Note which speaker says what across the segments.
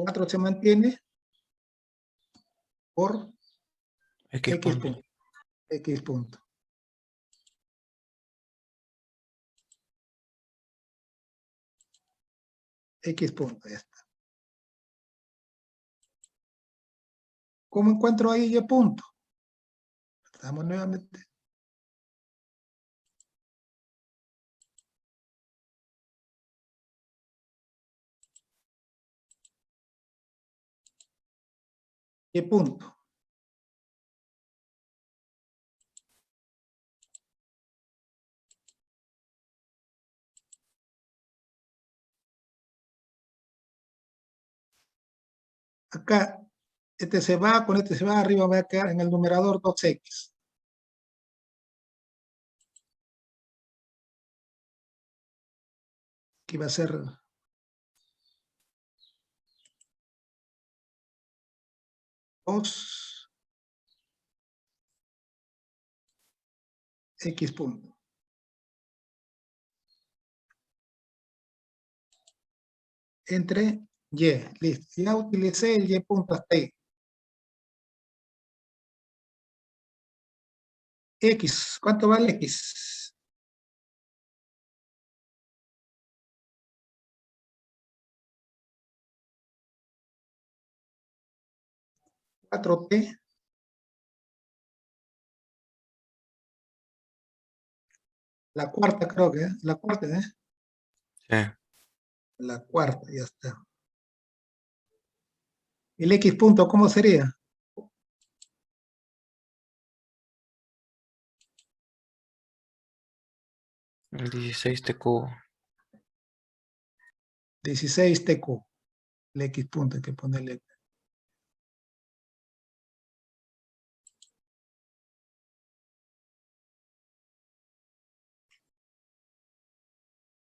Speaker 1: 4 se mantiene por
Speaker 2: X
Speaker 1: X
Speaker 2: punto.
Speaker 1: punto. X punto. X punto, ya está. ¿Cómo encuentro ahí Y punto? Estamos nuevamente. Y punto. Acá, este se va, con este se va, arriba va a quedar en el numerador 2x. Aquí va a ser 2 X punto. Entre Y, listo. Ya utilicé el Y punto hasta ahí. X, ¿cuánto vale X? Cuatro T. La cuarta creo que es. La cuarta, ¿eh?
Speaker 2: Sí.
Speaker 1: La cuarta, ya está. El X punto, ¿cómo sería?
Speaker 2: El 16 T cubo.
Speaker 1: 16 TQ. El X punto, hay que ponerle.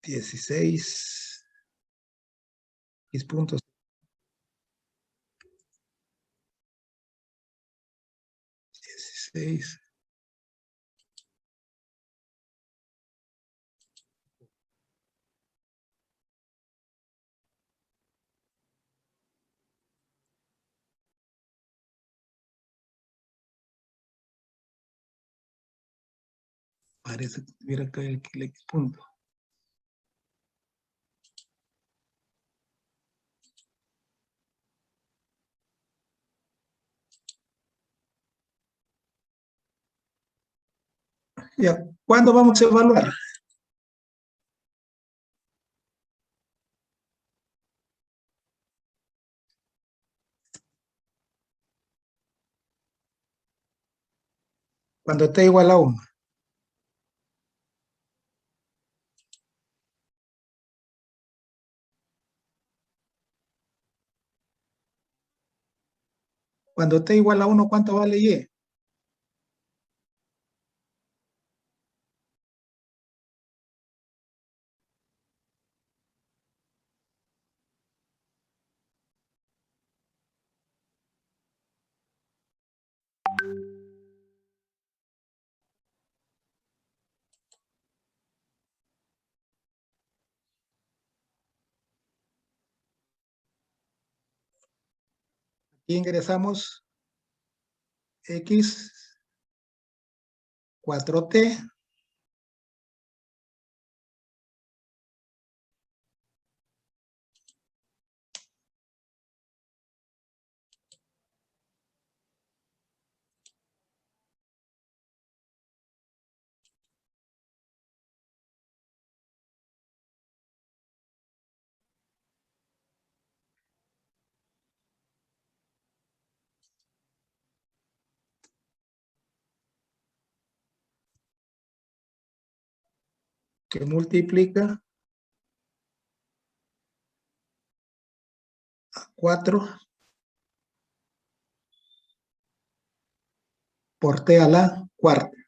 Speaker 1: Dieciséis X puntos. 16. Parece que tuviera acá el X punto. Ya, ¿cuándo vamos a evaluar? Cuando esté igual a 1. Cuando esté igual a 1, ¿cuánto vale Y? Aquí ingresamos X, 4T, que multiplica a 4 por T a la cuarta.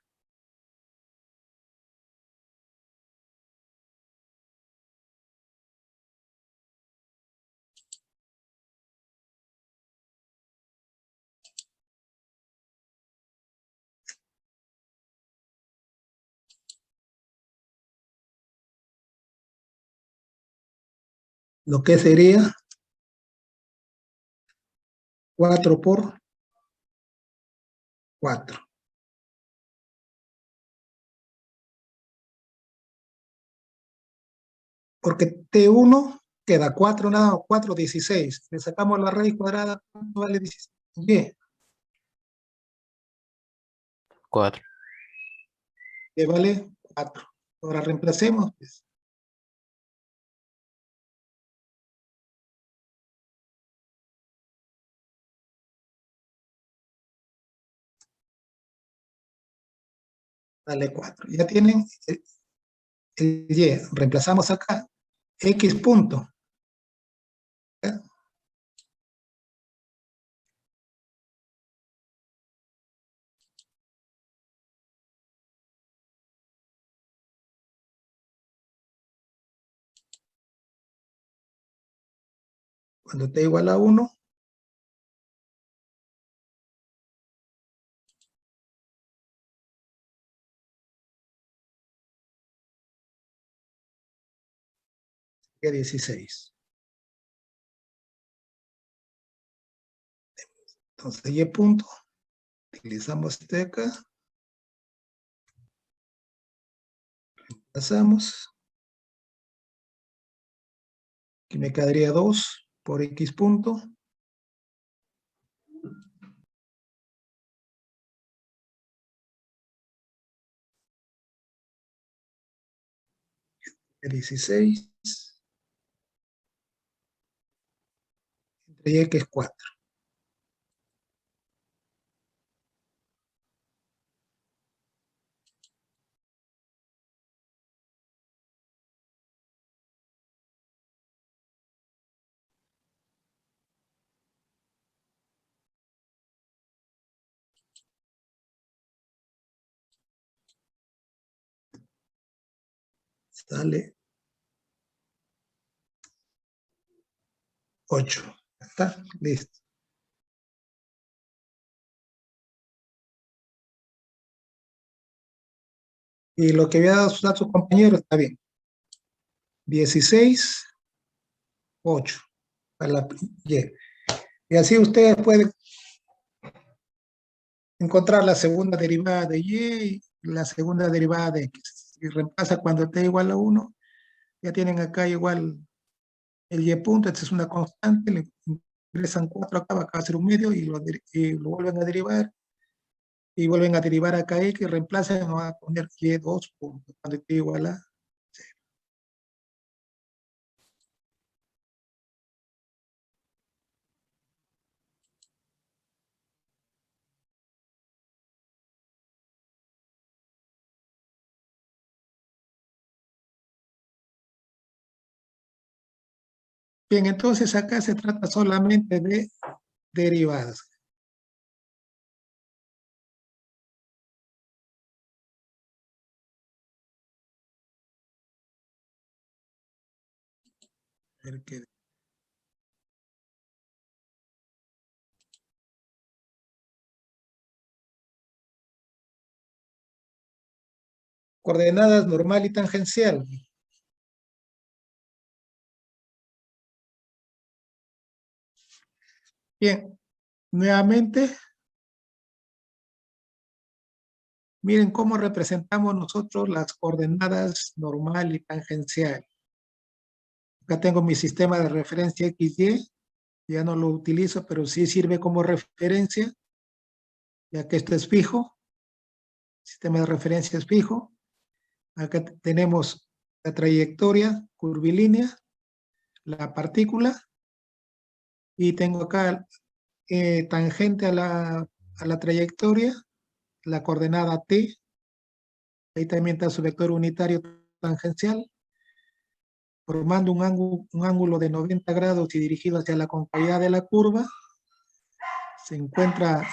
Speaker 1: Lo que sería 4 por 4. Porque T1 queda 4, nada, 4, 16. Le sacamos la raíz cuadrada, ¿cuánto vale 16? Y,
Speaker 2: 4.
Speaker 1: que vale 4. Ahora reemplacemos, pues. Dale 4. Ya tienen el Y. Reemplazamos acá. X punto. ¿Ya? Cuando t igual a 1, que 16. Entonces, Y punto. Utilizamos este acá. Pasamos. Aquí me quedaría 2 por X punto. Que 16. Entre Y que es 4. Sale 8. ¿Está? Listo. Y lo que había dado a su compañero está bien. 16, 8. Para la Y. Y así ustedes pueden encontrar la segunda derivada de Y y la segunda derivada de X. Y reemplaza cuando t igual a 1. Ya tienen acá igual el Y punto. Esta es una constante. Le ingresan 4 acá, va a ser un medio y lo vuelven a derivar. Y vuelven a derivar acá X, reemplazan, no van a poner Y2 puntos, cuando t igual a 0. Bien, entonces acá se trata solamente de derivadas. A ver qué. Coordenadas normal y tangencial. Bien, nuevamente, miren cómo representamos nosotros las coordenadas normal y tangencial. Acá tengo mi sistema de referencia XY, ya no lo utilizo, pero sí sirve como referencia, ya que esto es fijo, sistema de referencia es fijo. Acá tenemos la trayectoria curvilínea, la partícula, y tengo acá tangente a la trayectoria, la coordenada t, ahí también está su vector unitario tangencial, formando un ángulo de 90 grados y dirigido hacia la concavidad de la curva. Se encuentra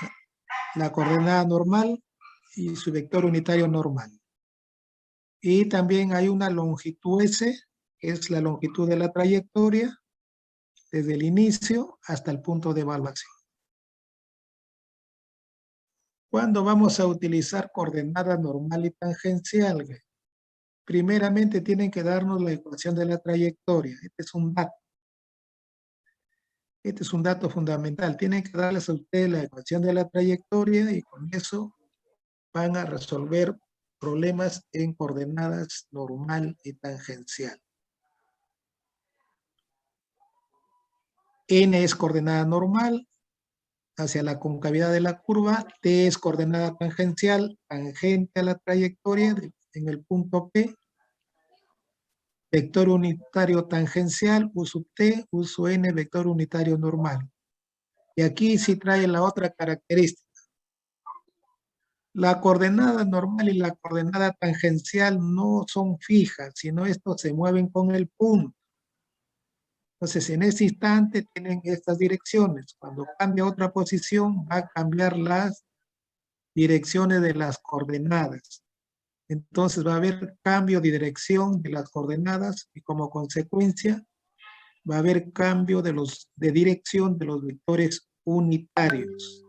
Speaker 1: la coordenada normal y su vector unitario normal. Y también hay una longitud S, que es la longitud de la trayectoria, desde el inicio hasta el punto de evaluación. ¿Cuándo vamos a utilizar coordenada normal y tangencial? Primeramente tienen que darnos la ecuación de la trayectoria. Este es un dato. Este es un dato fundamental. Tienen que darles a ustedes la ecuación de la trayectoria y con eso van a resolver problemas en coordenadas normal y tangencial. N es coordenada normal hacia la concavidad de la curva, T es coordenada tangencial, tangente a la trayectoria en el punto P, vector unitario tangencial, U sub T, U sub N, vector unitario normal. Y aquí sí trae la otra característica. La coordenada normal y la coordenada tangencial no son fijas, sino estos se mueven con el punto. Entonces, en este instante tienen estas direcciones. Cuando cambia otra posición, va a cambiar las direcciones de las coordenadas. Entonces, va a haber cambio de dirección de las coordenadas y como consecuencia, va a haber cambio de dirección de los vectores unitarios.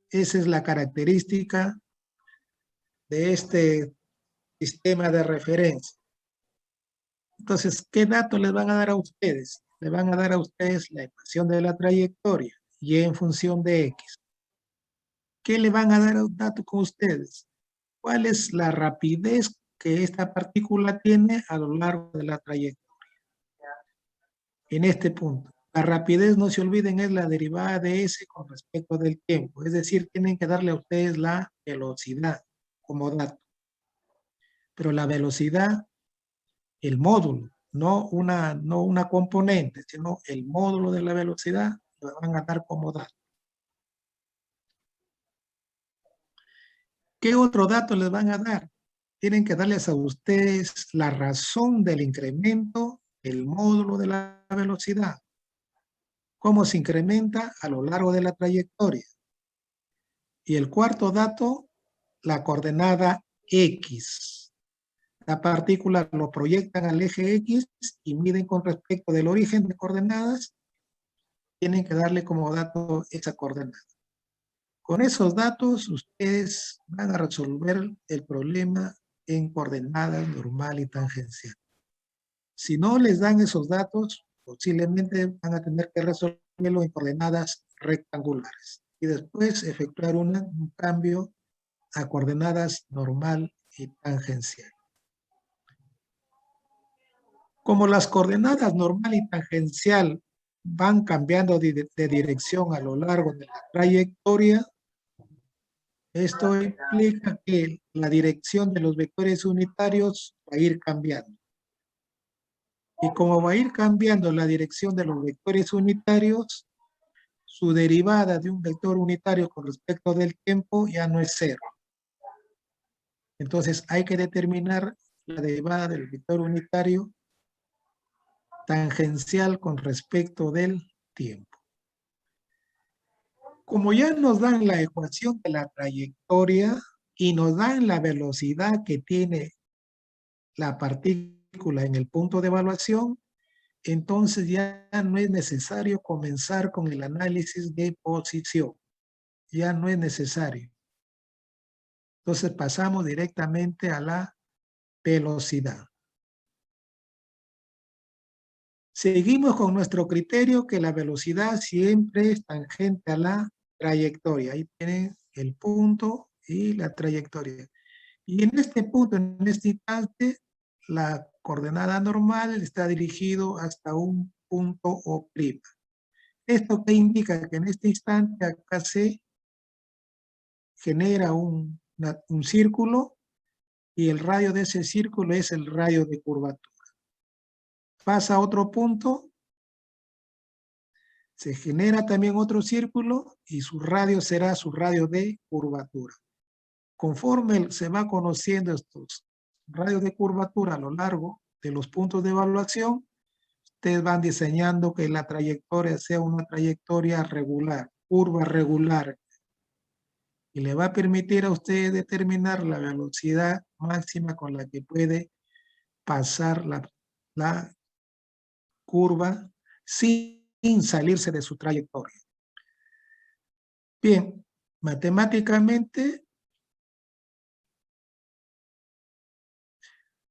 Speaker 1: Esa es la característica de este sistema de referencia. Entonces, ¿qué datos les van a dar a ustedes? Le van a dar a ustedes la ecuación de la trayectoria, y en función de x. ¿Qué le van a dar a un dato con ustedes? ¿Cuál es la rapidez que esta partícula tiene a lo largo de la trayectoria? En este punto, la rapidez, no se olviden, es la derivada de s con respecto del tiempo. Es decir, tienen que darle a ustedes la velocidad como dato. Pero la velocidad, el módulo, no una componente, sino el módulo de la velocidad, lo van a dar como dato. ¿Qué otro dato les van a dar? Tienen que darles a ustedes la razón del incremento del módulo de la velocidad. Cómo se incrementa a lo largo de la trayectoria. Y el cuarto dato, la coordenada X. La partícula lo proyectan al eje X y miden con respecto del origen de coordenadas. Tienen que darle como dato esa coordenada. Con esos datos, ustedes van a resolver el problema en coordenadas normal y tangencial. Si no les dan esos datos, posiblemente van a tener que resolverlo en coordenadas rectangulares y después efectuar un cambio a coordenadas normal y tangencial. Como las coordenadas normal y tangencial van cambiando de dirección a lo largo de la trayectoria, esto implica que la dirección de los vectores unitarios va a ir cambiando. Y como va a ir cambiando la dirección de los vectores unitarios, su derivada de un vector unitario con respecto del tiempo ya no es cero. Entonces hay que determinar la derivada del vector unitario tangencial con respecto del tiempo. Como ya nos dan la ecuación de la trayectoria y nos dan la velocidad que tiene la partícula en el punto de evaluación, entonces ya no es necesario comenzar con el análisis de posición. Ya no es necesario. Entonces pasamos directamente a la velocidad. Seguimos con nuestro criterio que la velocidad siempre es tangente a la trayectoria. Ahí tienen el punto y la trayectoria. Y en este punto, en este instante, la coordenada normal está dirigido hasta un punto O'. Esto que indica que en este instante acá se genera un círculo y el radio de ese círculo es el radio de curvatura. Pasa a otro punto, se genera también otro círculo y su radio será su radio de curvatura. Conforme se va conociendo estos radios de curvatura a lo largo de los puntos de evaluación, ustedes van diseñando que la trayectoria sea una trayectoria regular, curva regular, y le va a permitir a usted determinar la velocidad máxima con la que puede pasar la curva sin salirse de su trayectoria. Bien, matemáticamente,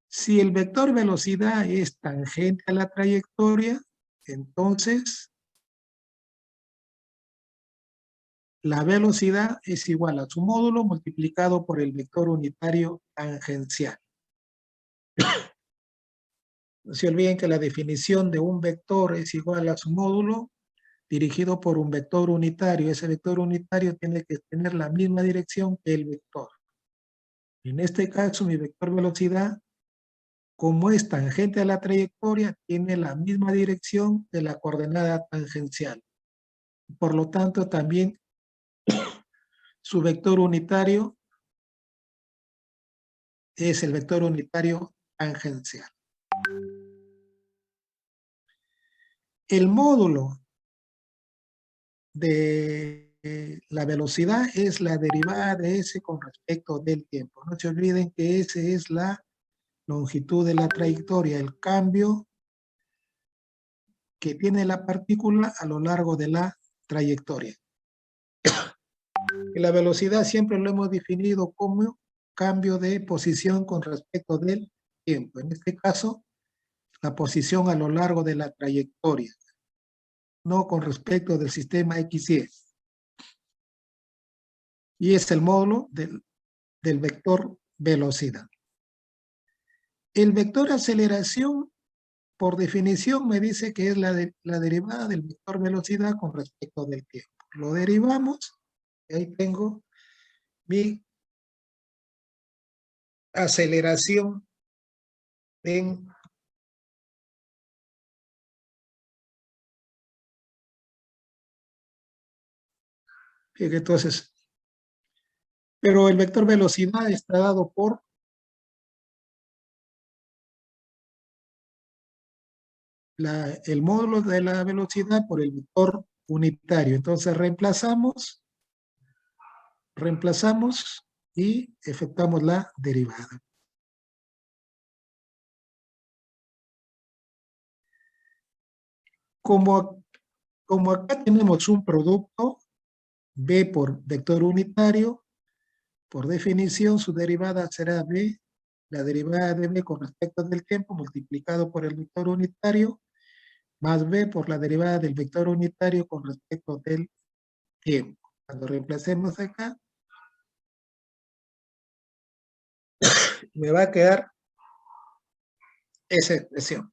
Speaker 1: si el vector velocidad es tangente a la trayectoria, entonces la velocidad es igual a su módulo multiplicado por el vector unitario tangencial. No se olviden que la definición de un vector es igual a su módulo dirigido por un vector unitario. Ese vector unitario tiene que tener la misma dirección que el vector. En este caso, mi vector velocidad, como es tangente a la trayectoria, tiene la misma dirección que la coordenada tangencial. Por lo tanto, también su vector unitario es el vector unitario tangencial. El módulo de la velocidad es la derivada de S con respecto del tiempo. No se olviden que S es la longitud de la trayectoria, el cambio que tiene la partícula a lo largo de la trayectoria. Y la velocidad siempre lo hemos definido como cambio de posición con respecto del tiempo. En este caso, la posición a lo largo de la trayectoria, no con respecto del sistema XY. Y es el módulo del vector velocidad. El vector aceleración, por definición, me dice que es la derivada del vector velocidad con respecto del tiempo. Lo derivamos, y ahí tengo mi aceleración en entonces, pero el vector velocidad está dado por el módulo de la velocidad por el vector unitario. Entonces reemplazamos y efectuamos la derivada. Como acá tenemos un producto, B por vector unitario, por definición su derivada será B, la derivada de B con respecto del tiempo multiplicado por el vector unitario, más B por la derivada del vector unitario con respecto del tiempo. Cuando reemplacemos acá, me va a quedar esa expresión.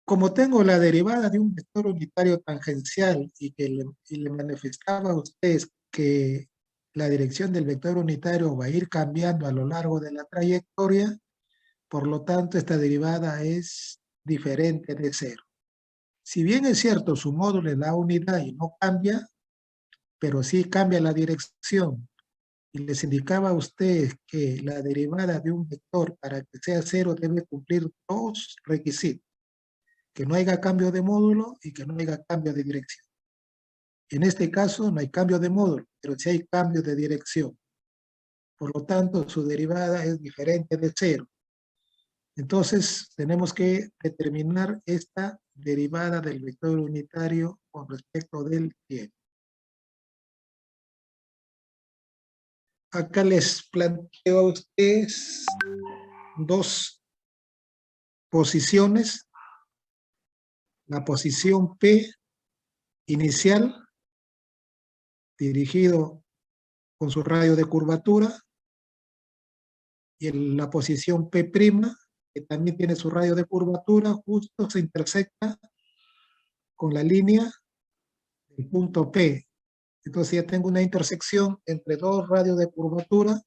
Speaker 1: Como tengo la derivada de un vector unitario tangencial y que le manifestaba a ustedes que la dirección del vector unitario va a ir cambiando a lo largo de la trayectoria, por lo tanto esta derivada es diferente de cero. Si bien es cierto su módulo es la unidad y no cambia, pero sí cambia la dirección. Y les indicaba a ustedes que la derivada de un vector para que sea cero debe cumplir dos requisitos: que no haya cambio de módulo y que no haya cambio de dirección. En este caso no hay cambio de módulo, pero sí hay cambio de dirección. Por lo tanto, su derivada es diferente de cero. Entonces, tenemos que determinar esta derivada del vector unitario con respecto del tiempo. Acá les planteo a ustedes dos posiciones. La posición P inicial, dirigido con su radio de curvatura, y la posición P', que también tiene su radio de curvatura, justo se intersecta con la línea del punto P. Entonces ya tengo una intersección entre dos radios de curvatura,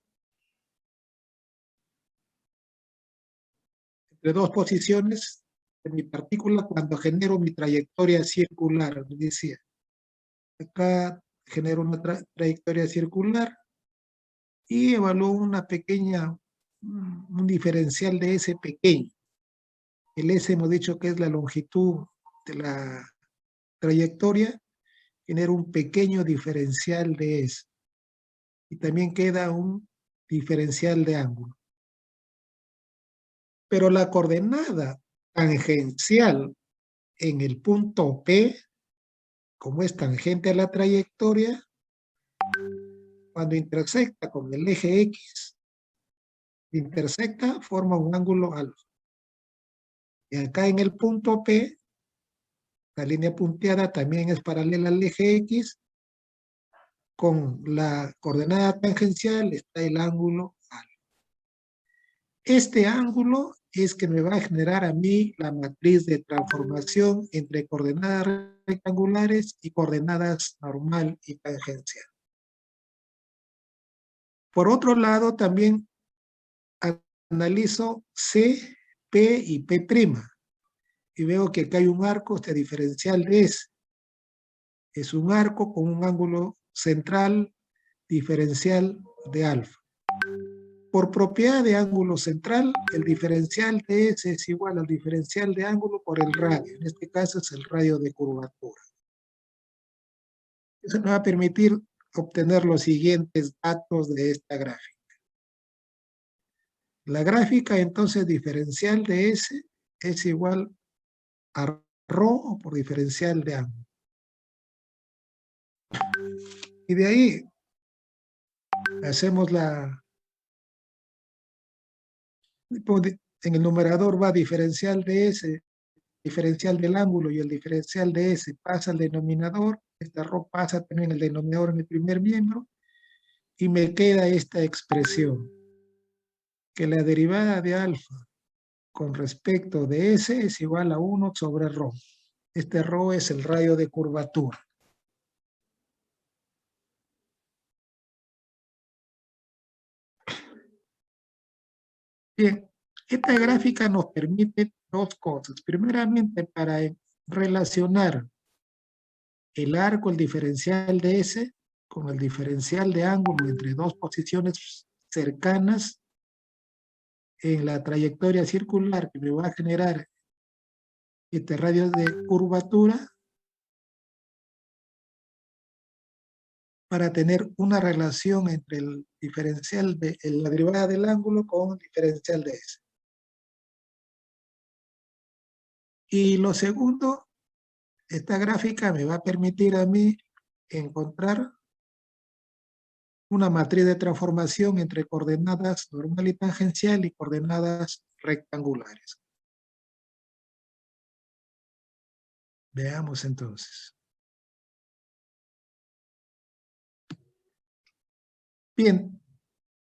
Speaker 1: entre dos posiciones de mi partícula cuando genero mi trayectoria circular. Decía, acá genero una trayectoria circular y evalúo una pequeña, un diferencial de S pequeño. El S hemos dicho que es la longitud de la trayectoria, genera un pequeño diferencial de S. Y también queda un diferencial de ángulo. Pero la coordenada tangencial en el punto P, como es tangente a la trayectoria, cuando intersecta con el eje X, intersecta, forma un ángulo alfa. Y acá en el punto P La línea punteada también es paralela al eje X. Con la coordenada tangencial está el ángulo alfa. Este ángulo es que me va a generar a mí la matriz de transformación entre coordenadas rectangulares y coordenadas normal y tangencial. Por otro lado, también analizo C, P y P'. Y veo que acá hay un arco diferencial de S. Es un arco con un ángulo central diferencial de alfa. Por propiedad de ángulo central, el diferencial de S es igual al diferencial de ángulo por el radio. En este caso es el radio de curvatura. Eso me va a permitir obtener los siguientes datos de esta gráfica. La gráfica entonces diferencial de S es igual a ρ por diferencial de ángulo. Y de ahí hacemos en el numerador va diferencial de S, diferencial del ángulo, y el diferencial de S pasa al denominador. Esta ρ pasa también el denominador en el primer miembro, y me queda esta expresión, que la derivada de alfa con respecto de S es igual a 1 sobre ρ. Este ρ es el radio de curvatura. Bien, esta gráfica nos permite dos cosas. Primeramente, para relacionar el arco, el diferencial de S, con el diferencial de ángulo entre dos posiciones cercanas en la trayectoria circular que me va a generar este radio de curvatura, para tener una relación entre el diferencial de la derivada del ángulo con el diferencial de S. Y lo segundo, esta gráfica me va a permitir a mí encontrar una matriz de transformación entre coordenadas normal y tangencial y coordenadas rectangulares. Veamos entonces. Bien,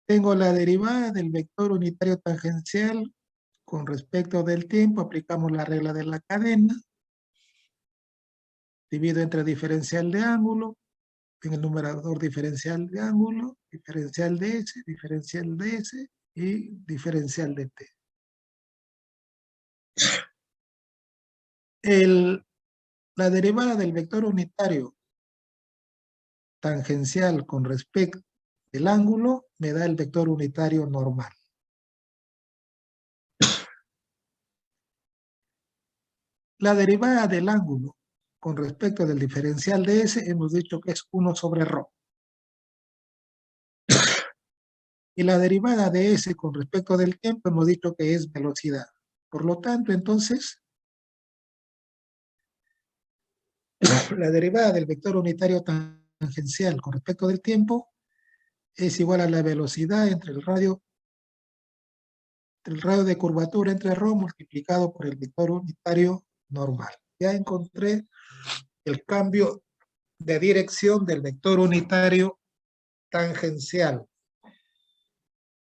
Speaker 1: tengo la derivada del vector unitario tangencial con respecto del tiempo. Aplicamos la regla de la cadena. Divido entre diferencial de ángulo, en el numerador diferencial de ángulo, diferencial de S y diferencial de T. La derivada del vector unitario tangencial con respecto del ángulo me da el vector unitario normal. La derivada del ángulo con respecto del diferencial de S hemos dicho que es 1 sobre ρ. Y la derivada de S con respecto del tiempo hemos dicho que es velocidad. Por lo tanto, entonces, la derivada del vector unitario tangencial con respecto del tiempo es igual a la velocidad entre el radio de curvatura entre ρ multiplicado por el vector unitario normal. Ya encontré el cambio de dirección del vector unitario tangencial.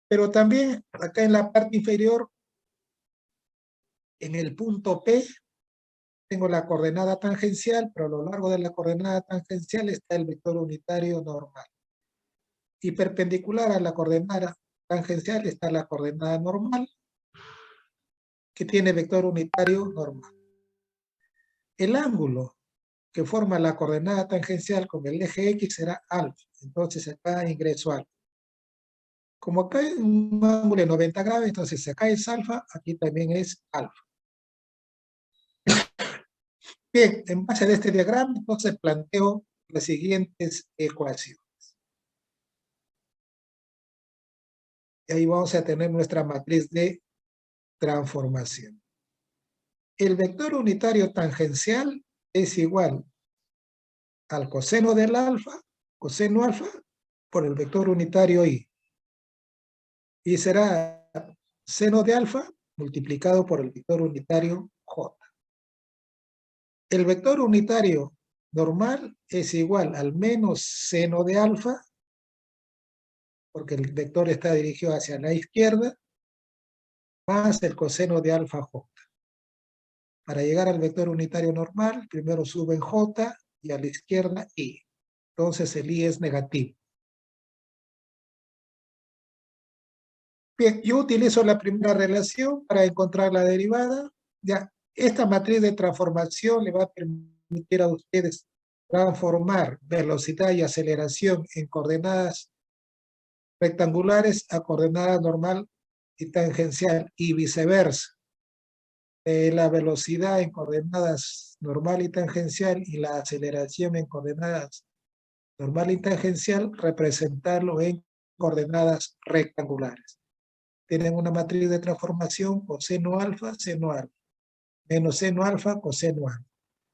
Speaker 1: Pero también acá en la parte inferior, en el punto P, tengo la coordenada tangencial, pero a lo largo de la coordenada tangencial está el vector unitario normal. Y perpendicular a la coordenada tangencial está la coordenada normal, que tiene vector unitario normal. El ángulo que forma la coordenada tangencial con el eje X será alfa. Entonces acá ingreso alfa. Como acá hay un ángulo de 90 grados, entonces acá es alfa, aquí también es alfa. Bien, en base a este diagrama, entonces planteo las siguientes ecuaciones. Y ahí vamos a tener nuestra matriz de transformación. El vector unitario tangencial es igual al coseno del alfa, coseno alfa, por el vector unitario y. Y será seno de alfa multiplicado por el vector unitario j. El vector unitario normal es igual al menos seno de alfa, porque el vector está dirigido hacia la izquierda, más el coseno de alfa j. Para llegar al vector unitario normal, primero suben j y a la izquierda i. Entonces el i es negativo. Bien, yo utilizo la primera relación para encontrar la derivada. Ya, esta matriz de transformación le va a permitir a ustedes transformar velocidad y aceleración en coordenadas rectangulares a coordenada normal y tangencial y viceversa. La velocidad en coordenadas normal y tangencial y la aceleración en coordenadas normal y tangencial, representarlo en coordenadas rectangulares. Tienen una matriz de transformación coseno alfa, seno alfa, menos seno alfa, coseno alfa.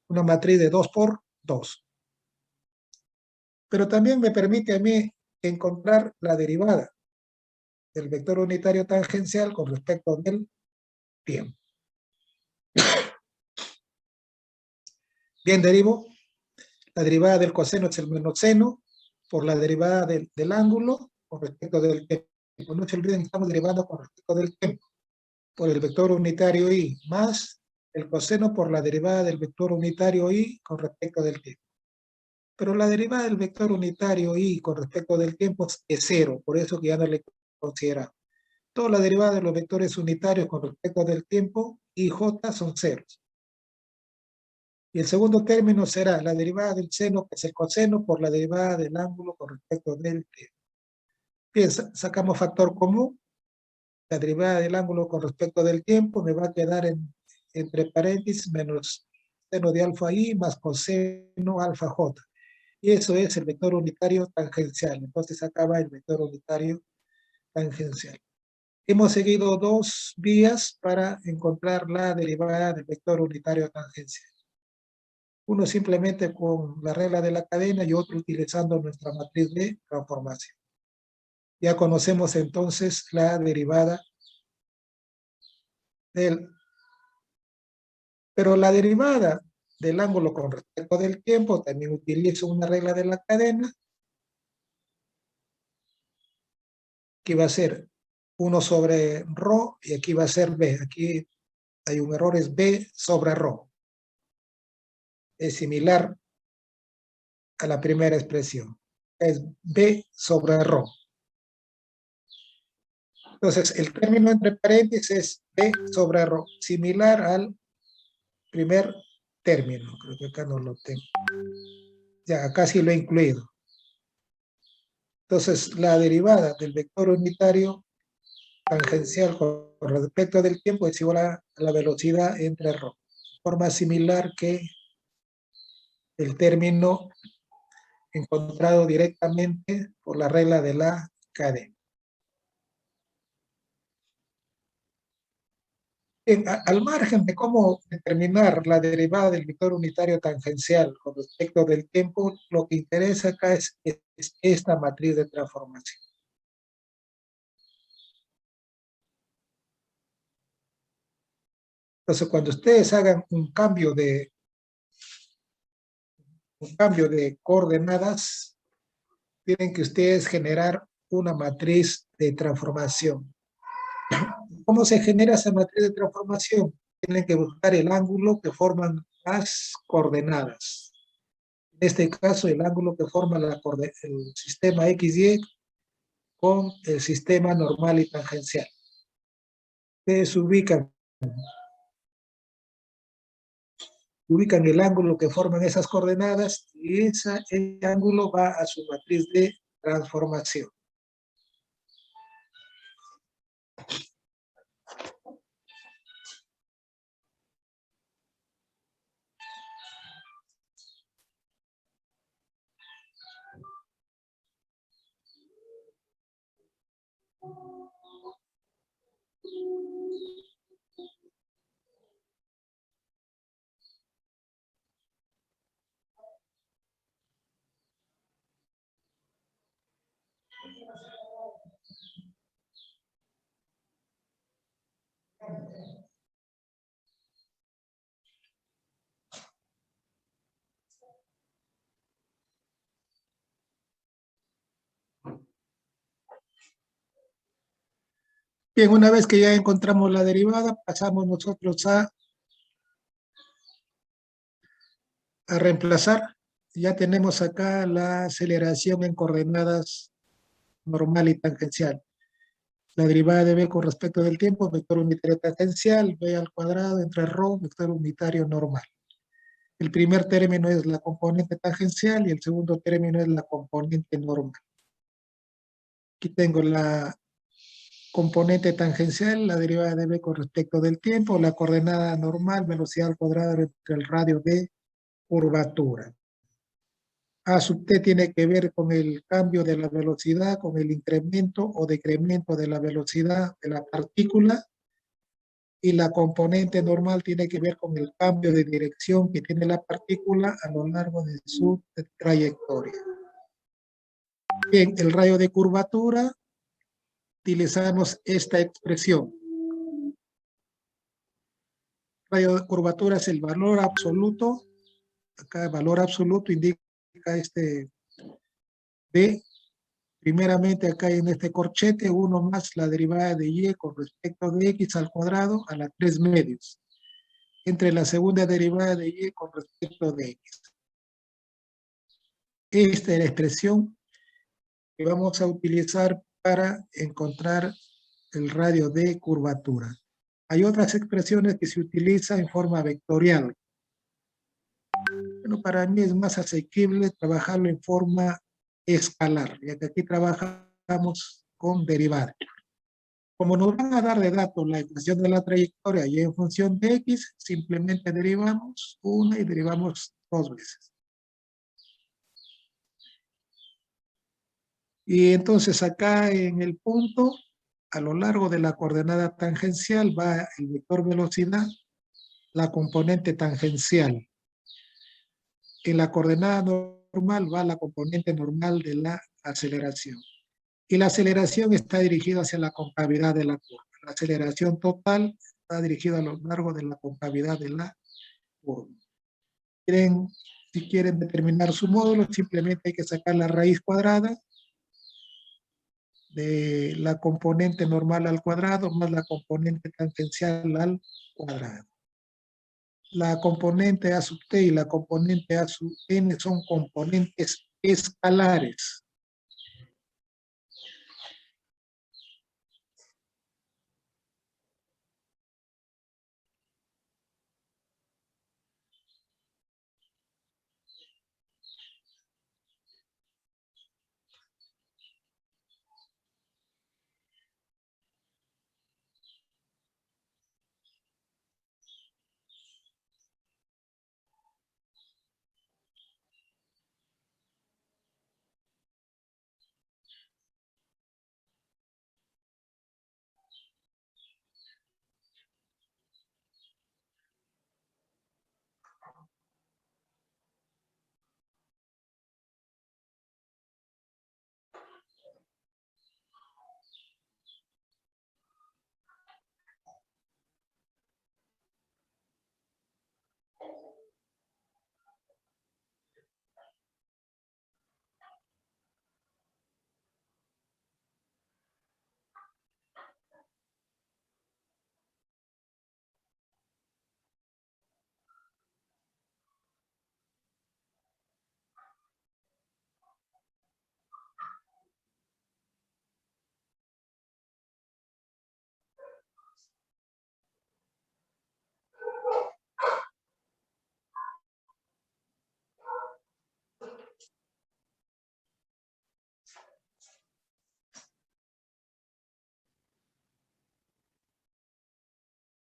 Speaker 1: Una matriz de 2 por 2. Pero también me permite a mí encontrar la derivada del vector unitario tangencial con respecto del tiempo. Bien, derivo. La derivada del coseno es el menos seno por la derivada del ángulo con respecto del tiempo. No se olviden que estamos derivando con respecto del tiempo por el vector unitario y más el coseno por la derivada del vector unitario y con respecto del tiempo. Pero la derivada del vector unitario y con respecto del tiempo es cero, por eso que ya no le consideramos. Toda la derivada de los vectores unitarios con respecto del tiempo y j son ceros. Y el segundo término será la derivada del seno, que es el coseno, por la derivada del ángulo con respecto del tiempo. Bien, sacamos factor común. La derivada del ángulo con respecto del tiempo me va a quedar entre paréntesis menos seno de alfa i más coseno alfa j. Y eso es el vector unitario tangencial. Entonces acá va el vector unitario tangencial. Hemos seguido dos vías para encontrar la derivada del vector unitario tangencial. Uno simplemente con la regla de la cadena y otro utilizando nuestra matriz de transformación. Ya conocemos entonces la derivada del... Pero la derivada del ángulo con respecto del tiempo también utilizo una regla de la cadena que va a ser 1 sobre ρ y aquí va a ser b. Aquí hay un error, es b sobre ρ. Es similar a la primera expresión. Es b sobre ρ. Entonces, el término entre paréntesis es b sobre ρ, similar al primer término. Creo que acá no lo tengo. Ya, acá sí lo he incluido. Entonces, la derivada del vector unitario tangencial con respecto del tiempo es igual a la velocidad entre ρ. Forma similar que el término encontrado directamente por la regla de la cadena. Al margen de cómo determinar la derivada del vector unitario tangencial con respecto del tiempo, lo que interesa acá es esta matriz de transformación. Entonces, cuando ustedes hagan un cambio de coordenadas, tienen que ustedes generar una matriz de transformación. ¿Cómo se genera esa matriz de transformación? Tienen que buscar el ángulo que forman las coordenadas. En este caso, el ángulo que forma el sistema XY con el sistema normal y tangencial. Ustedes ubican el ángulo que forman esas coordenadas y ese ángulo va a su matriz de transformación. Bien, una vez que ya encontramos la derivada, pasamos nosotros a reemplazar. Ya tenemos acá la aceleración en coordenadas normal y tangencial. La derivada de b con respecto del tiempo, vector unitario tangencial, b al cuadrado entre ρ, vector unitario normal. El primer término es la componente tangencial y el segundo término es la componente normal. Aquí tengo la componente tangencial, la derivada de b con respecto del tiempo, la coordenada normal, velocidad al cuadrado entre el radio de curvatura. A sub t tiene que ver con el cambio de la velocidad, con el incremento o decremento de la velocidad de la partícula, y la componente normal tiene que ver con el cambio de dirección que tiene la partícula a lo largo de su trayectoria. Bien, el radio de curvatura, utilizamos esta expresión. El radio de curvatura es el valor absoluto. Acá el valor absoluto indica de, primeramente acá en este corchete, 1 más la derivada de y con respecto de x al cuadrado a la 3 medios, entre la segunda derivada de y con respecto de x. Esta es la expresión que vamos a utilizar para encontrar el radio de curvatura. Hay otras expresiones que se utilizan en forma vectorial. Bueno, para mí es más asequible trabajarlo en forma escalar, ya que aquí trabajamos con derivadas. Como nos van a dar de datos la ecuación de la trayectoria y en función de x, simplemente derivamos una y derivamos 2 veces. Y entonces acá en el punto, a lo largo de la coordenada tangencial va el vector velocidad, la componente tangencial. En la coordenada normal va la componente normal de la aceleración. Y la aceleración está dirigida hacia la concavidad de la curva. La aceleración total está dirigida a lo largo de la concavidad de la curva. Si quieren determinar su módulo, simplemente hay que sacar la raíz cuadrada de la componente normal al cuadrado más la componente tangencial al cuadrado. La componente A sub t y la componente A sub n son componentes escalares.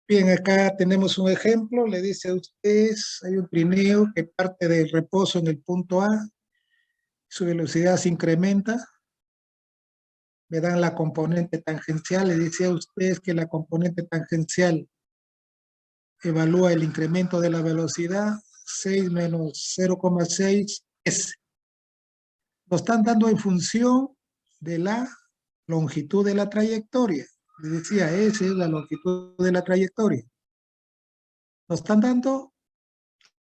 Speaker 1: Bien, acá tenemos un ejemplo, le dice a ustedes, hay un trineo que parte del reposo en el punto A, su velocidad se incrementa, me dan la componente tangencial, le dice a ustedes que la componente tangencial evalúa el incremento de la velocidad, 6 menos 0,6 S. Lo están dando en función de la longitud de la trayectoria. Les decía, S es la longitud de la trayectoria. Nos están dando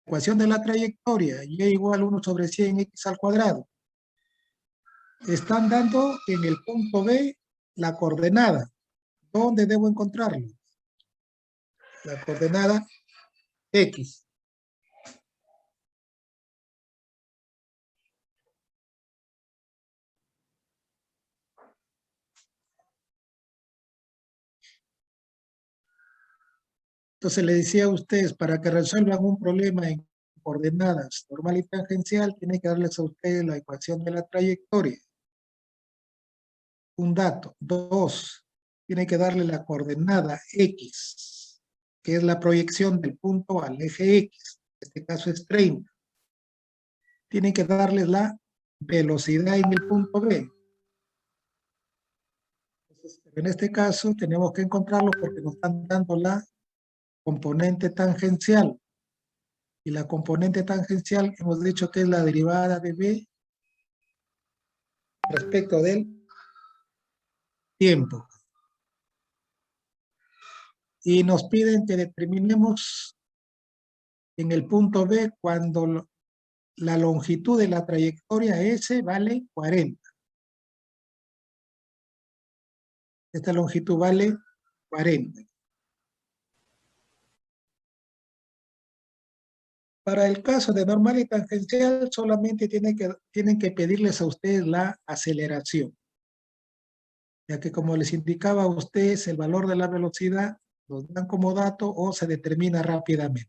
Speaker 1: ecuación de la trayectoria, y igual 1 sobre 100 x al cuadrado. Están dando en el punto B la coordenada. ¿Dónde debo encontrarlo? La coordenada X. Entonces le decía a ustedes, para que resuelvan un problema en coordenadas normal y tangencial, tiene que darles a ustedes la ecuación de la trayectoria. Un dato. Dos, tiene que darle la coordenada X, que es la proyección del punto al eje X. En este caso es 30. Tienen que darles la velocidad en el punto B. Entonces, en este caso tenemos que encontrarlo porque nos están dando la componente tangencial. Y la componente tangencial hemos dicho que es la derivada de B respecto del tiempo. Y nos piden que determinemos en el punto B cuando la longitud de la trayectoria S vale 40. Esta longitud vale 40. Para el caso de normal y tangencial, solamente tienen que pedirles a ustedes la aceleración. Ya que como les indicaba a ustedes, el valor de la velocidad los dan como dato o se determina rápidamente.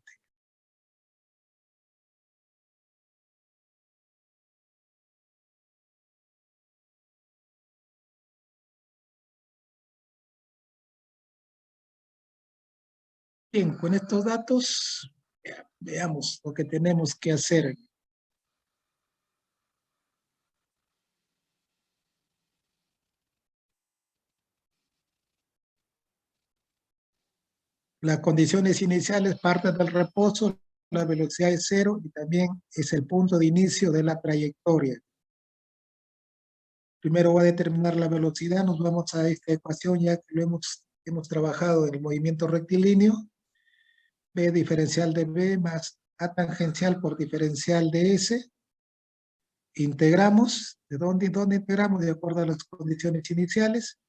Speaker 1: Bien, con estos datos, veamos lo que tenemos que hacer. Las condiciones iniciales parten del reposo, la velocidad es 0 y también es el punto de inicio de la trayectoria. Primero voy a determinar la velocidad, nos vamos a esta ecuación ya que lo hemos trabajado en el movimiento rectilíneo. B diferencial de B más A tangencial por diferencial de S. Integramos. ¿De dónde integramos? De acuerdo a las condiciones iniciales.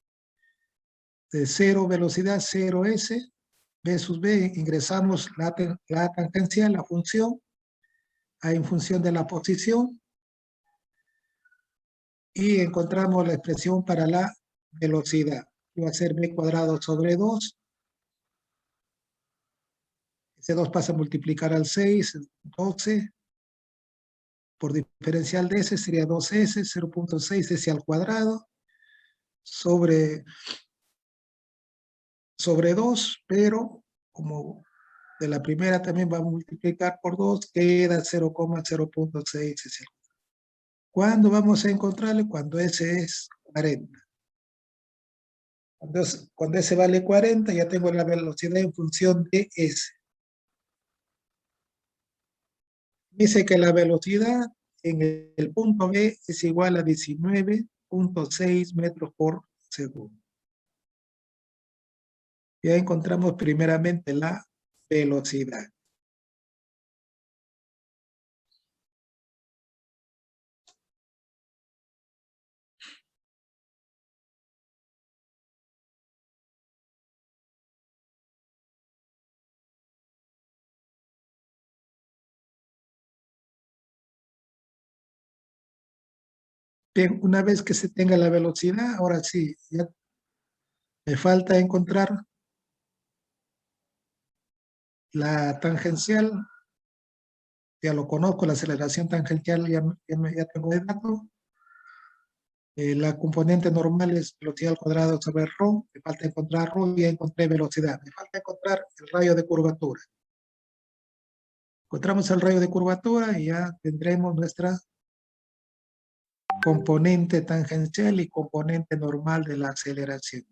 Speaker 1: De 0 velocidad, 0S. B sus B, ingresamos la tangencial, la función, A en función de la posición, y encontramos la expresión para la velocidad. Va a ser B cuadrado sobre 2. Ese 2 pasa a multiplicar al 6, 12. Por diferencial de S sería 2S, 0.6 S al cuadrado, sobre 2, pero como de la primera también va a multiplicar por 2, queda 0,0.6 S. ¿Cuándo vamos a encontrarle? Cuando S es 40. Cuando S vale 40, ya tengo la velocidad en función de S. Dice que la velocidad en el punto B es igual a 19.6 metros por segundo. Ya encontramos primeramente la velocidad. Bien, una vez que se tenga la velocidad, ahora sí, ya me falta encontrar la tangencial. Ya lo conozco, la aceleración tangencial ya tengo de dato. La componente normal es velocidad al cuadrado sobre ρ. Me falta encontrar ρ y ya encontré velocidad. Me falta encontrar el radio de curvatura. Encontramos el radio de curvatura y ya tendremos nuestra componente tangencial y componente normal de la aceleración.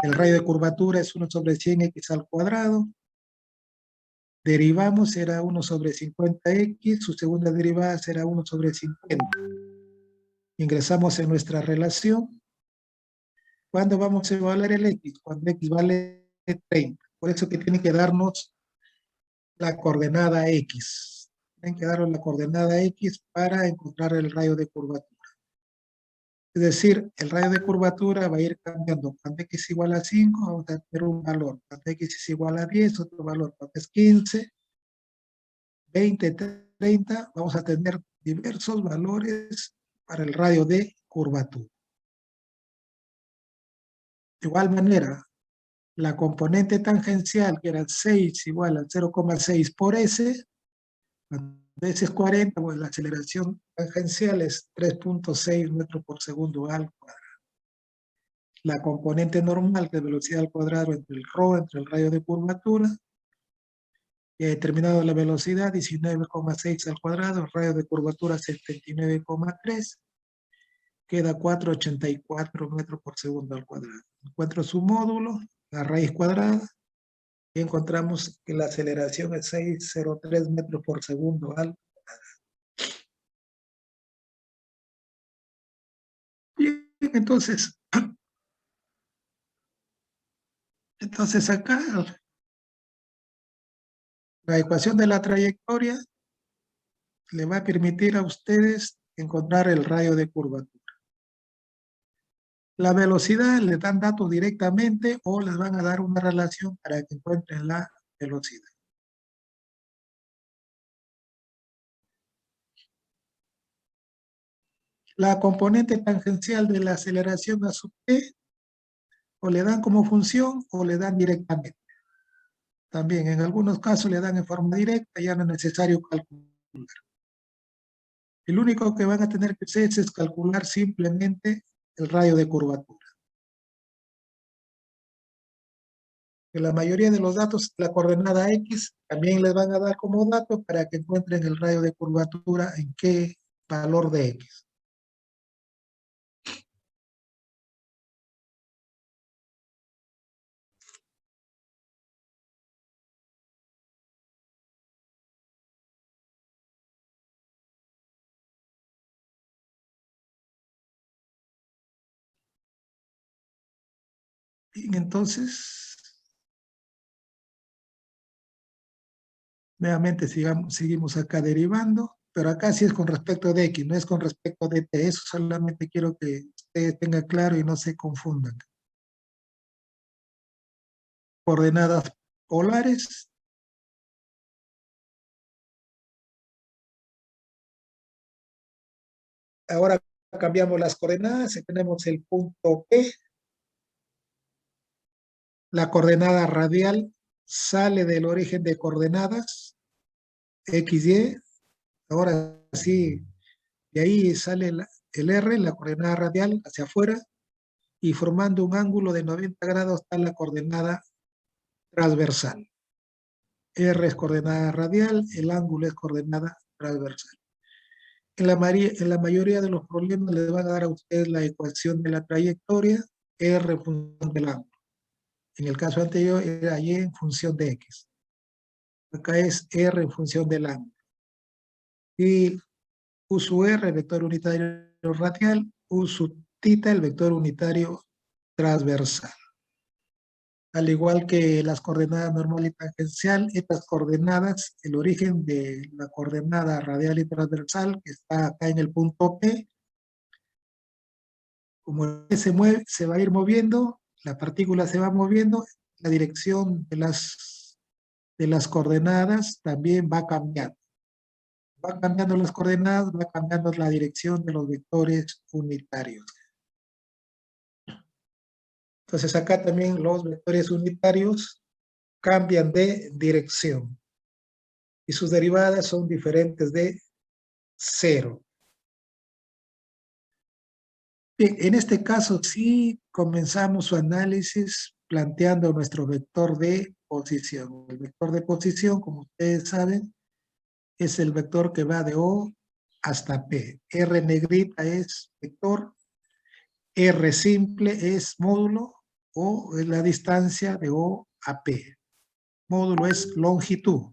Speaker 1: El radio de curvatura es 1 sobre 100x al cuadrado. Derivamos, será 1 sobre 50x. Su segunda derivada será 1 sobre 50. Ingresamos en nuestra relación. ¿Cuándo vamos a evaluar el x? Cuando x vale 30. Por eso que tiene que darnos la coordenada x. tienen que dar la coordenada X para encontrar el radio de curvatura. Es decir, el radio de curvatura va a ir cambiando. Cuando X es igual a 5, vamos a tener un valor. Cuando X es igual a 10, otro valor. Cuando es 15, 20, 30, vamos a tener diversos valores para el radio de curvatura. De igual manera, la componente tangencial, que era 6 igual a 0,6 por S, cuando S es 40, pues la aceleración tangencial es 3.6 metros por segundo al cuadrado. La componente normal, que es velocidad al cuadrado entre el ρ, entre el radio de curvatura, y he determinado la velocidad 19,6 al cuadrado, el radio de curvatura 79,3, queda 484 metros por segundo al cuadrado. Encuentro su módulo, la raíz cuadrada, y encontramos que la aceleración es 603 metros por segundo al cuadrado. Bien, entonces acá la ecuación de la trayectoria le va a permitir a ustedes encontrar el radio de curvatura. La velocidad le dan datos directamente o les van a dar una relación para que encuentren la velocidad. La componente tangencial de la aceleración a sub t, o le dan como función o le dan directamente. También en algunos casos le dan en forma directa, ya no es necesario calcular. El único que van a tener que hacer es calcular simplemente el radio de curvatura. En la mayoría de los datos, la coordenada X también les van a dar como dato para que encuentren el radio de curvatura en qué valor de X. Bien, entonces, nuevamente seguimos acá derivando, pero acá sí es con respecto de X, no es con respecto de T. Eso solamente quiero que ustedes tengan claro y no se confundan. Coordenadas polares. Ahora cambiamos las coordenadas y tenemos el punto P. La coordenada radial sale del origen de coordenadas X, Y. Ahora sí, de ahí sale el R, la coordenada radial, hacia afuera, y formando un ángulo de 90 grados está la coordenada transversal. R es coordenada radial, el ángulo es coordenada transversal. En la mayoría de los problemas les van a dar a ustedes la ecuación de la trayectoria, R en función del ángulo. En el caso anterior era Y en función de X. Acá es R en función del ángulo. Y U sub R, el vector unitario radial, U sub θ, el vector unitario transversal. Al igual que las coordenadas normal y tangencial, estas coordenadas, el origen de la coordenada radial y transversal, que está acá en el punto P, como se mueve, se va a ir moviendo, la partícula se va moviendo, la dirección de las coordenadas también va cambiando. Va cambiando las coordenadas, va cambiando la dirección de los vectores unitarios. Entonces acá también los vectores unitarios cambian de dirección y sus derivadas son diferentes de 0. Bien, en este caso sí comenzamos su análisis planteando nuestro vector de posición. El vector de posición, como ustedes saben, es el vector que va de O hasta P. R negrita es vector, R simple es módulo o es la distancia de O a P. Módulo es longitud.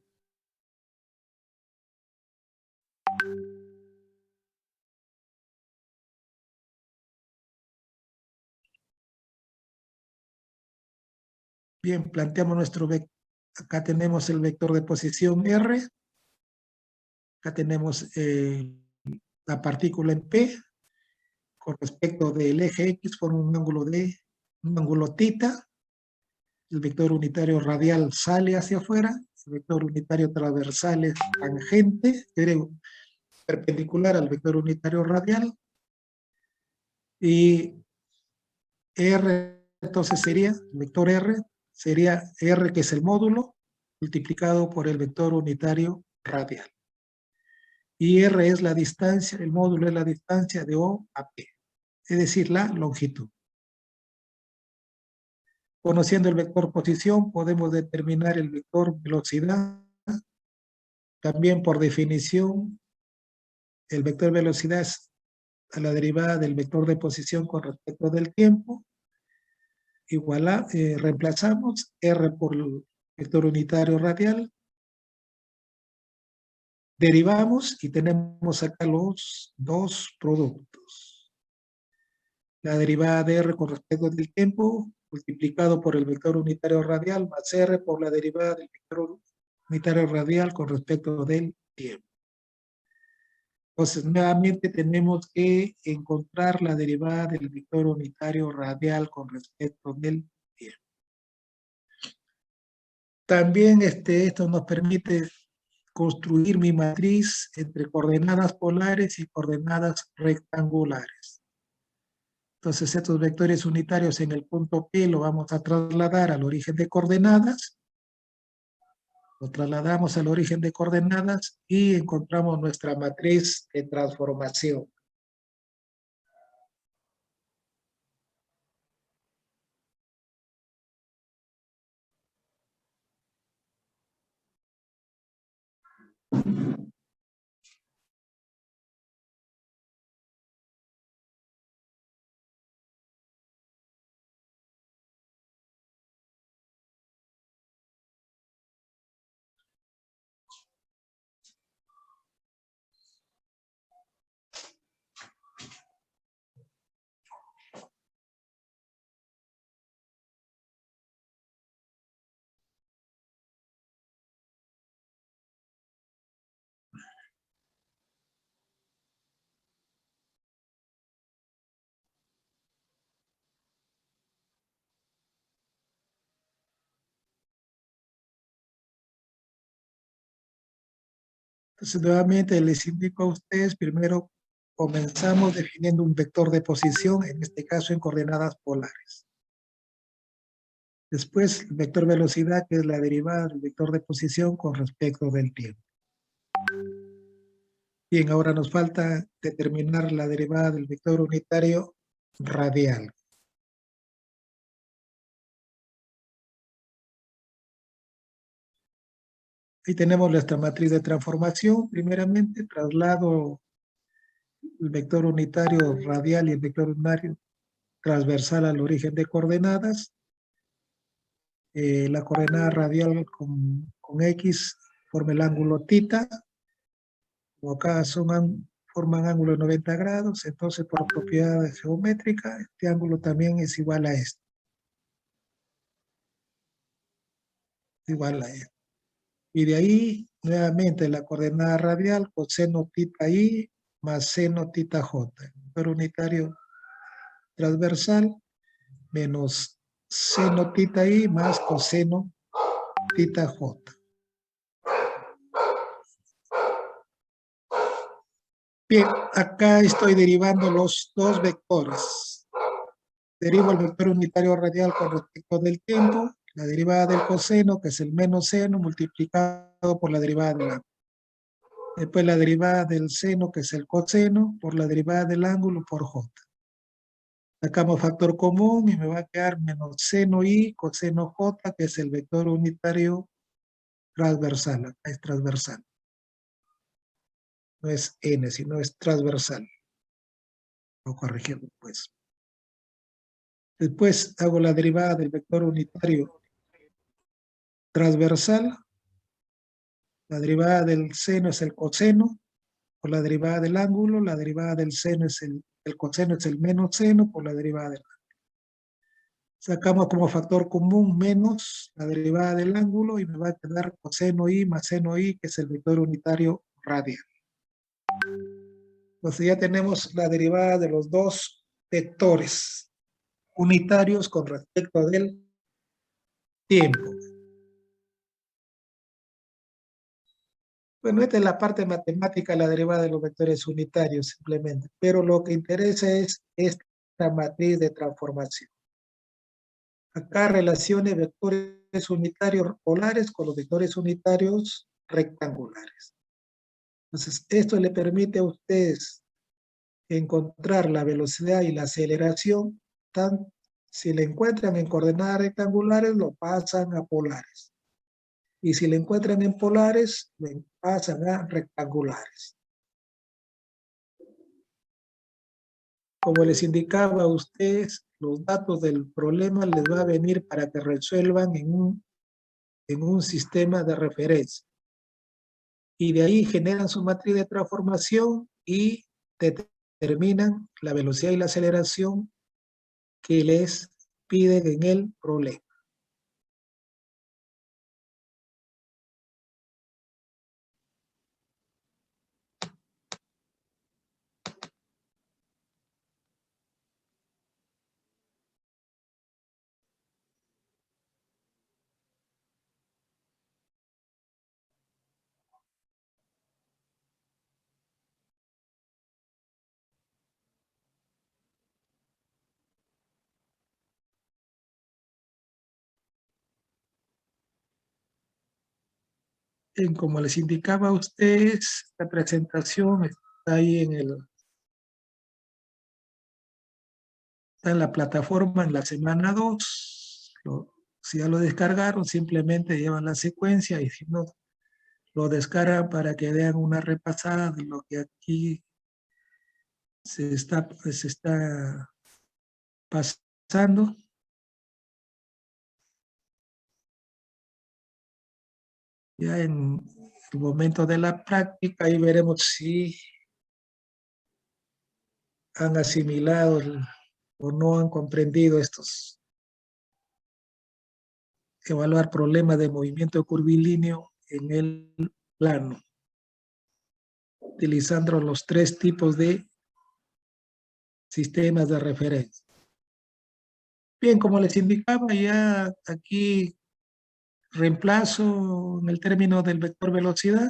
Speaker 1: Bien, planteamos nuestro vector. Acá tenemos el vector de posición R. Acá tenemos la partícula en P, con respecto del eje X, forma un ángulo θ. El vector unitario radial sale hacia afuera, el vector unitario transversal es tangente, perpendicular al vector unitario radial, y R entonces sería, el vector R sería R, que es el módulo, multiplicado por el vector unitario radial. Y R es la distancia, el módulo es la distancia de O a P, es decir, la longitud. Conociendo el vector posición, podemos determinar el vector velocidad. También, por definición, el vector velocidad es a la derivada del vector de posición con respecto del tiempo. Igual a, reemplazamos R por el vector unitario radial. Derivamos y tenemos acá los dos productos. La derivada de R con respecto del tiempo multiplicado por el vector unitario radial más R por la derivada del vector unitario radial con respecto del tiempo. Entonces, nuevamente tenemos que encontrar la derivada del vector unitario radial con respecto del tiempo. También esto nos permite construir mi matriz entre coordenadas polares y coordenadas rectangulares. Entonces, estos vectores unitarios en el punto P lo vamos a trasladar al origen de coordenadas. Lo trasladamos al origen de coordenadas y encontramos nuestra matriz de transformación. Entonces, nuevamente les indico a ustedes, primero comenzamos definiendo un vector de posición, en este caso en coordenadas polares. Después, el vector velocidad, que es la derivada del vector de posición con respecto del tiempo. Bien, ahora nos falta determinar la derivada del vector unitario radial. Ahí tenemos nuestra matriz de transformación. Primeramente, traslado el vector unitario radial y el vector unitario transversal al origen de coordenadas. La coordenada radial con X forma el ángulo θ. Como acá forman ángulo de 90 grados, entonces por propiedad geométrica, este ángulo también es igual a este. Igual a este. Y de ahí, nuevamente, la coordenada radial, coseno θi más seno θj. El vector unitario transversal menos seno θi más coseno θj. Bien, acá estoy derivando los dos vectores. Derivo el vector unitario radial con respecto del tiempo, la derivada del coseno, que es el menos seno, multiplicado por la derivada del ángulo. Después la derivada del seno, que es el coseno, por la derivada del ángulo por j. Sacamos factor común y me va a quedar menos seno i coseno j, que es el vector unitario transversal. Acá es transversal. No es n, sino es transversal. Lo corregimos, pues. Después hago la derivada del vector unitario transversal. La derivada del seno es el coseno por la derivada del ángulo. La derivada del seno es el coseno es el menos seno por la derivada del ángulo. Sacamos como factor común menos la derivada del ángulo y me va a quedar coseno i más seno i, que es el vector unitario radial. Pues ya tenemos la derivada de los dos vectores unitarios con respecto del tiempo. Bueno, esta es la parte matemática, la derivada de los vectores unitarios simplemente, pero lo que interesa es esta matriz de transformación. Acá relacione vectores unitarios polares con los vectores unitarios rectangulares. Entonces, esto le permite a ustedes encontrar la velocidad y la aceleración, si le encuentran en coordenadas rectangulares, lo pasan a polares. Y si le encuentran en polares, lo pasan a rectangulares. Como les indicaba a ustedes, los datos del problema les va a venir para que resuelvan en un sistema de referencia. Y de ahí generan su matriz de transformación y determinan la velocidad y la aceleración que les piden en el problema. Como les indicaba a ustedes, la presentación está ahí está en la plataforma en la semana 2. Si ya lo descargaron, simplemente llevan la secuencia y si no, lo descargan para que vean una repasada de lo que aquí se está pasando. Ya en el momento de la práctica, ahí veremos si han asimilado o no han comprendido estos. Evaluar problemas de movimiento curvilíneo en el plano, utilizando los 3 tipos de sistemas de referencia. Bien, como les indicaba, ya aquí reemplazo en el término del vector velocidad,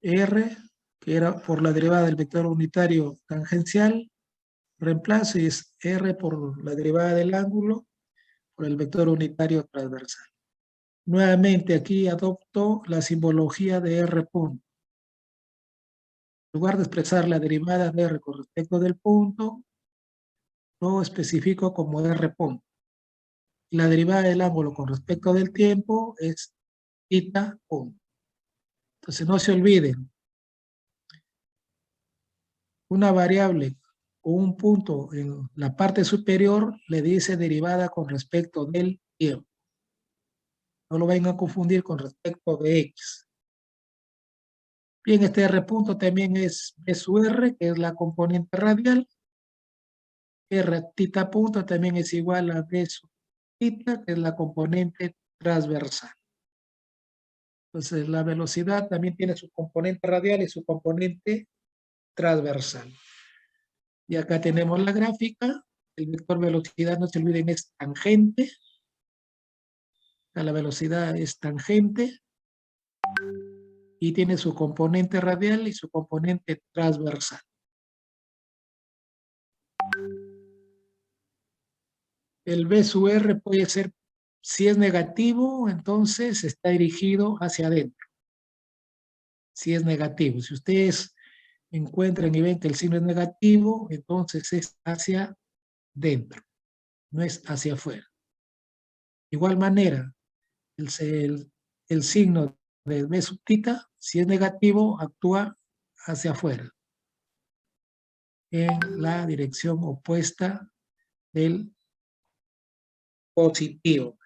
Speaker 1: R, que era por la derivada del vector unitario tangencial, reemplazo y es R por la derivada del ángulo por el vector unitario transversal. Nuevamente aquí adopto la simbología de R punto. En lugar de expresar la derivada de R con respecto del punto, lo especifico como R punto. La derivada del ángulo con respecto del tiempo es θ punto. Entonces no se olviden, una variable o un punto en la parte superior le dice derivada con respecto del tiempo. No lo vayan a confundir con respecto de X. Bien, este R punto también es B sub R, que es la componente radial. R θ punto también es igual a B sub θ, que es la componente transversal. Entonces, la velocidad también tiene su componente radial y su componente transversal. Y acá tenemos la gráfica. El vector velocidad, no se olviden, es tangente. La velocidad es tangente. Y tiene su componente radial y su componente transversal. El B sub R puede ser, si es negativo, entonces está dirigido hacia adentro. Si es negativo. Si ustedes encuentran y ven que el signo es negativo, entonces es hacia dentro, no es hacia afuera. De igual manera, el signo de B sub θ, si es negativo, actúa hacia afuera, en la dirección opuesta del positivo.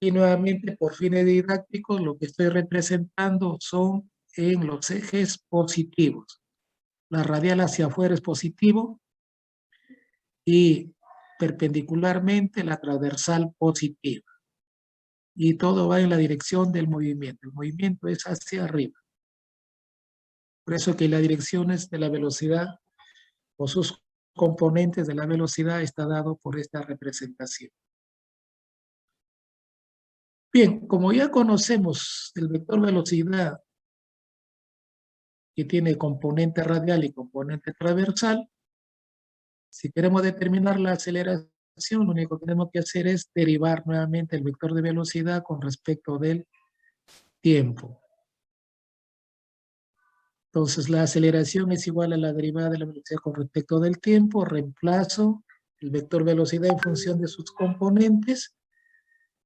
Speaker 1: Y nuevamente, por fines didácticos, lo que estoy representando son en los ejes positivos. La radial hacia afuera es positivo y perpendicularmente la transversal positiva. Y todo va en la dirección del movimiento. El movimiento es hacia arriba. Por eso que las direcciones de la velocidad o sus componentes de la velocidad está dado por esta representación. Bien, como ya conocemos el vector velocidad que tiene componente radial y componente transversal, si queremos determinar la aceleración, lo único que tenemos que hacer es derivar nuevamente el vector de velocidad con respecto del tiempo. Entonces la aceleración es igual a la derivada de la velocidad con respecto del tiempo. Reemplazo el vector velocidad en función de sus componentes.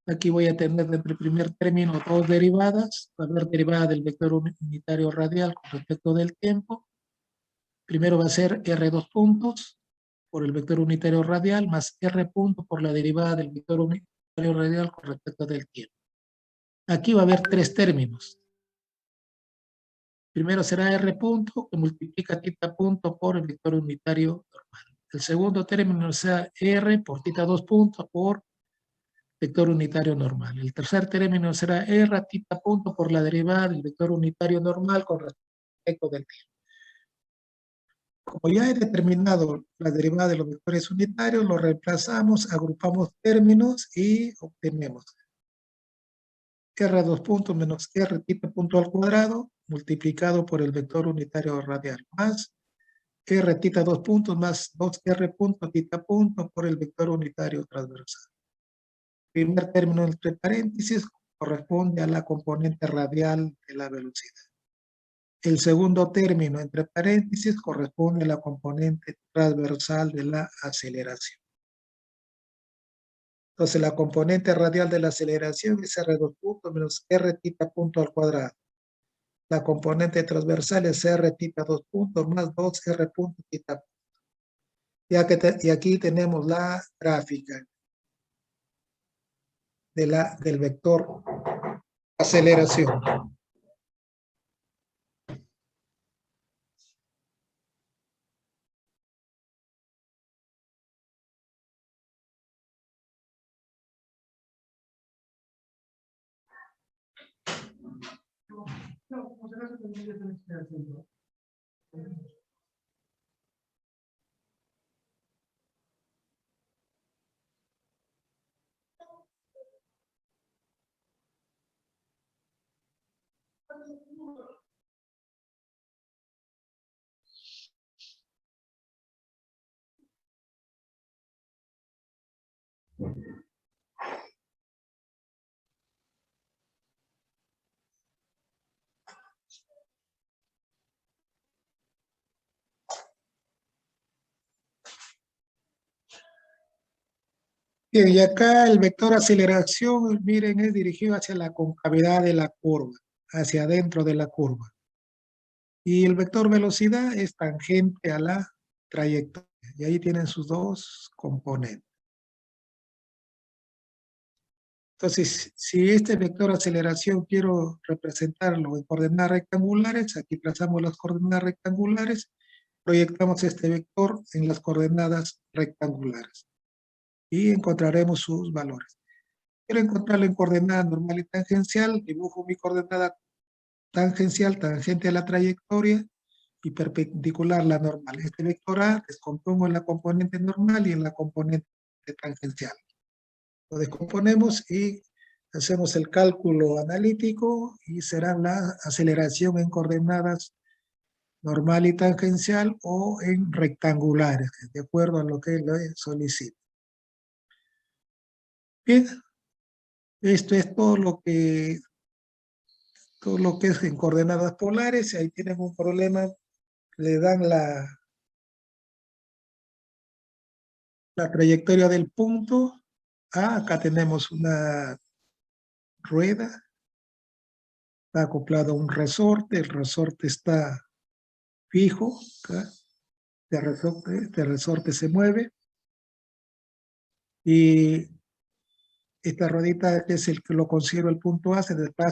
Speaker 1: Aquí voy a tener dentro del primer término dos derivadas. Va a haber derivada del vector unitario radial con respecto del tiempo. Primero va a ser R2 puntos por el vector unitario radial más R punto por la derivada del vector unitario radial con respecto del tiempo. Aquí va a haber tres términos. Primero será R punto que multiplica tita punto por el vector unitario normal. El segundo término será R por tita 2 puntos por vector unitario normal. El tercer término será R tita punto por la derivada del vector unitario normal con respecto del tiempo. Como ya he determinado la derivada de los vectores unitarios, lo reemplazamos, agrupamos términos y obtenemos R2 puntos menos R tita punto al cuadrado multiplicado por el vector unitario radial más R tita 2 puntos más 2R punto tita punto por el vector unitario transversal. Primer término entre paréntesis corresponde a la componente radial de la velocidad. El segundo término entre paréntesis corresponde a la componente transversal de la aceleración. Entonces la componente radial de la aceleración es R2 puntos menos R tita punto al cuadrado. La componente transversal es R tita 2 puntos más 2R punto tita punto. Y aquí tenemos la gráfica del vector aceleración. Bien, y acá el vector aceleración, miren, es dirigido hacia la concavidad de la curva, hacia adentro de la curva. Y el vector velocidad es tangente a la trayectoria. Y ahí tienen sus dos componentes. Entonces, si este vector aceleración quiero representarlo en coordenadas rectangulares, aquí trazamos las coordenadas rectangulares, proyectamos este vector en las coordenadas rectangulares y encontraremos sus valores. Quiero encontrarlo en coordenada normal y tangencial, dibujo mi coordenada tangencial, tangente a la trayectoria y perpendicular la normal. Este vector A descompongo en la componente normal y en la componente tangencial. Lo descomponemos y hacemos el cálculo analítico y será la aceleración en coordenadas normal y tangencial o en rectangulares, de acuerdo a lo que le solicito. Bien, esto es todo lo que es en coordenadas polares. Ahí tienen un problema, le dan la trayectoria del punto A. Acá tenemos una rueda, está acoplado a un resorte, el resorte está fijo, acá. Este resorte se mueve y esta ruedita, que es el que lo considero el punto A, se desplaza